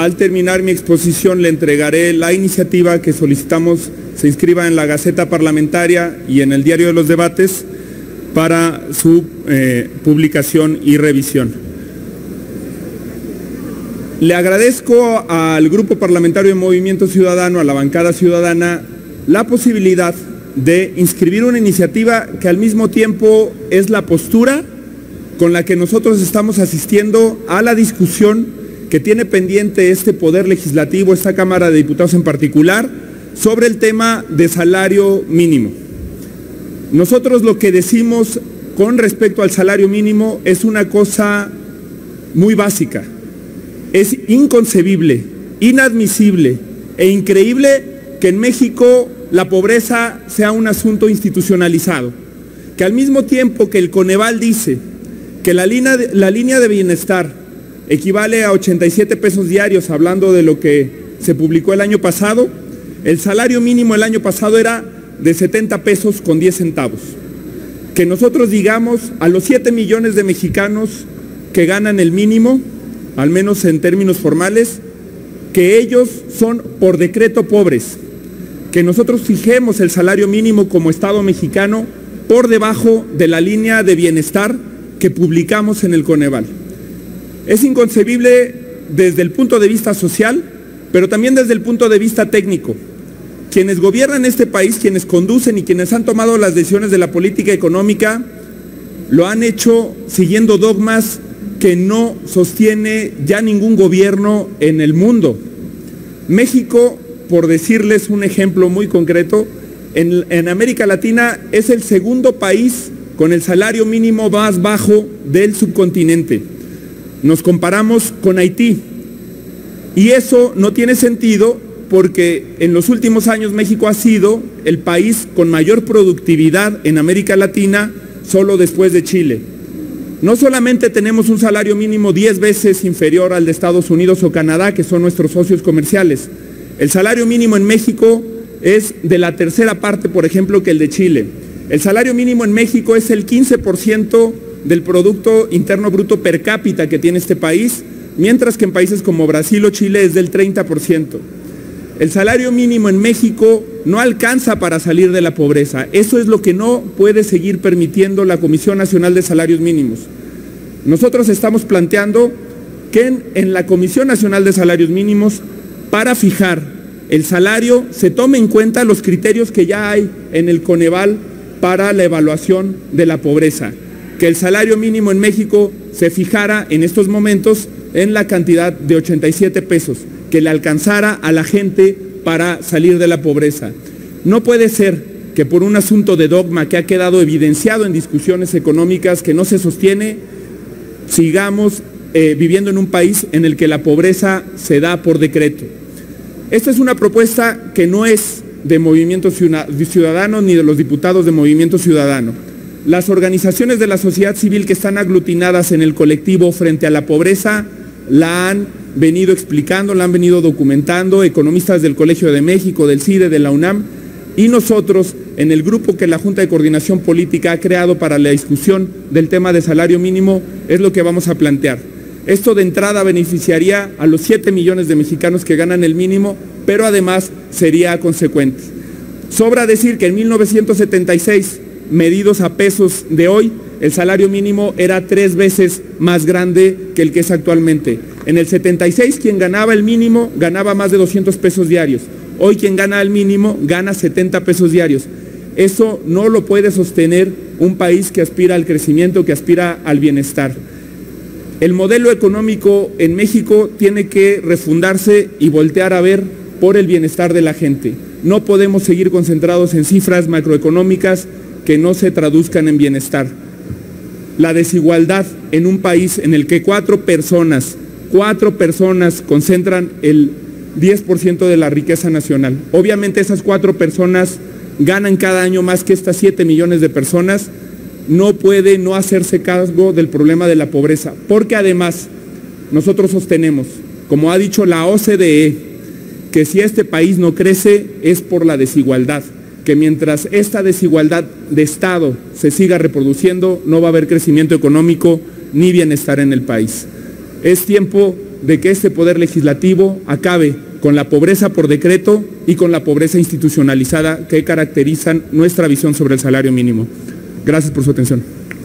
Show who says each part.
Speaker 1: al terminar mi exposición le entregaré la iniciativa que solicitamos se inscriba en la Gaceta Parlamentaria y en el Diario de los Debates para su publicación y revisión. Le agradezco al Grupo Parlamentario de Movimiento Ciudadano, a la bancada ciudadana, la posibilidad de inscribir una iniciativa que al mismo tiempo es la postura con la que nosotros estamos asistiendo a la discusión que tiene pendiente este Poder Legislativo, esta Cámara de Diputados en particular, sobre el tema de salario mínimo. Nosotros lo que decimos con respecto al salario mínimo es una cosa muy básica. Es inconcebible, inadmisible e increíble que en México la pobreza sea un asunto institucionalizado, que al mismo tiempo que el Coneval dice que la línea de bienestar equivale a 87 pesos diarios, hablando de lo que se publicó el año pasado, el salario mínimo el año pasado era de 70 pesos con 10 centavos. Que nosotros digamos a los 7 millones de mexicanos que ganan el mínimo, al menos en términos formales, que ellos son por decreto pobres, que nosotros fijemos el salario mínimo como Estado mexicano por debajo de la línea de bienestar que publicamos en el Coneval. Es inconcebible desde el punto de vista social, pero también desde el punto de vista técnico. Quienes gobiernan este país, quienes conducen y quienes han tomado las decisiones de la política económica, lo han hecho siguiendo dogmas que no sostiene ya ningún gobierno en el mundo. México, por decirles un ejemplo muy concreto, en América Latina es el segundo país con el salario mínimo más bajo del subcontinente. Nos comparamos con Haití y eso no tiene sentido porque en los últimos años México ha sido el país con mayor productividad en América Latina, solo después de Chile. No solamente tenemos un salario mínimo 10 veces inferior al de Estados Unidos o Canadá, que son nuestros socios comerciales. El salario mínimo en México es de la tercera parte, por ejemplo, que el de Chile. El salario mínimo en México es el 15% del Producto Interno Bruto per cápita que tiene este país, mientras que en países como Brasil o Chile es del 30%. El salario mínimo en México no alcanza para salir de la pobreza. Eso es lo que no puede seguir permitiendo la Comisión Nacional de Salarios Mínimos. Nosotros estamos planteando que en la Comisión Nacional de Salarios Mínimos, para fijar el salario, se tome en cuenta los criterios que ya hay en el Coneval para la evaluación de la pobreza. Que el salario mínimo en México se fijara en estos momentos en la cantidad de 87 pesos, que le alcanzara a la gente para salir de la pobreza. No puede ser que por un asunto de dogma que ha quedado evidenciado en discusiones económicas que no se sostiene, sigamos viviendo en un país en el que la pobreza se da por decreto. Esta es una propuesta que no es de Movimiento Ciudadano ni de los diputados de Movimiento Ciudadano. Las organizaciones de la sociedad civil que están aglutinadas en el colectivo frente a la pobreza la han venido explicando, la han venido documentando, economistas del Colegio de México, del CIDE, de la UNAM, y nosotros en el grupo que la Junta de Coordinación Política ha creado para la discusión del tema de salario mínimo es lo que vamos a plantear. Esto de entrada beneficiaría a los 7 millones de mexicanos que ganan el mínimo, pero además sería consecuente. Sobra decir que en 1976, medidos a pesos de hoy, el salario mínimo era 3 veces más grande que el que es actualmente. En el 76, quien ganaba el mínimo ganaba más de 200 pesos diarios. Hoy quien gana el mínimo gana 70 pesos diarios. Eso no lo puede sostener un país que aspira al crecimiento, que aspira al bienestar. El modelo económico en México tiene que refundarse y voltear a ver por el bienestar de la gente. No podemos seguir concentrados en cifras macroeconómicas que no se traduzcan en bienestar. La desigualdad en un país en el que 4 personas concentran el 10% de la riqueza nacional. Obviamente esas 4 personas ganan cada año más que estas 7 millones de personas. No puede no hacerse cargo del problema de la pobreza, porque además nosotros sostenemos, como ha dicho la OCDE, que si este país no crece es por la desigualdad, que mientras esta desigualdad de Estado se siga reproduciendo, no va a haber crecimiento económico ni bienestar en el país. Es tiempo de que este Poder Legislativo acabe con la pobreza por decreto y con la pobreza institucionalizada que caracterizan nuestra visión sobre el salario mínimo. Gracias por su atención.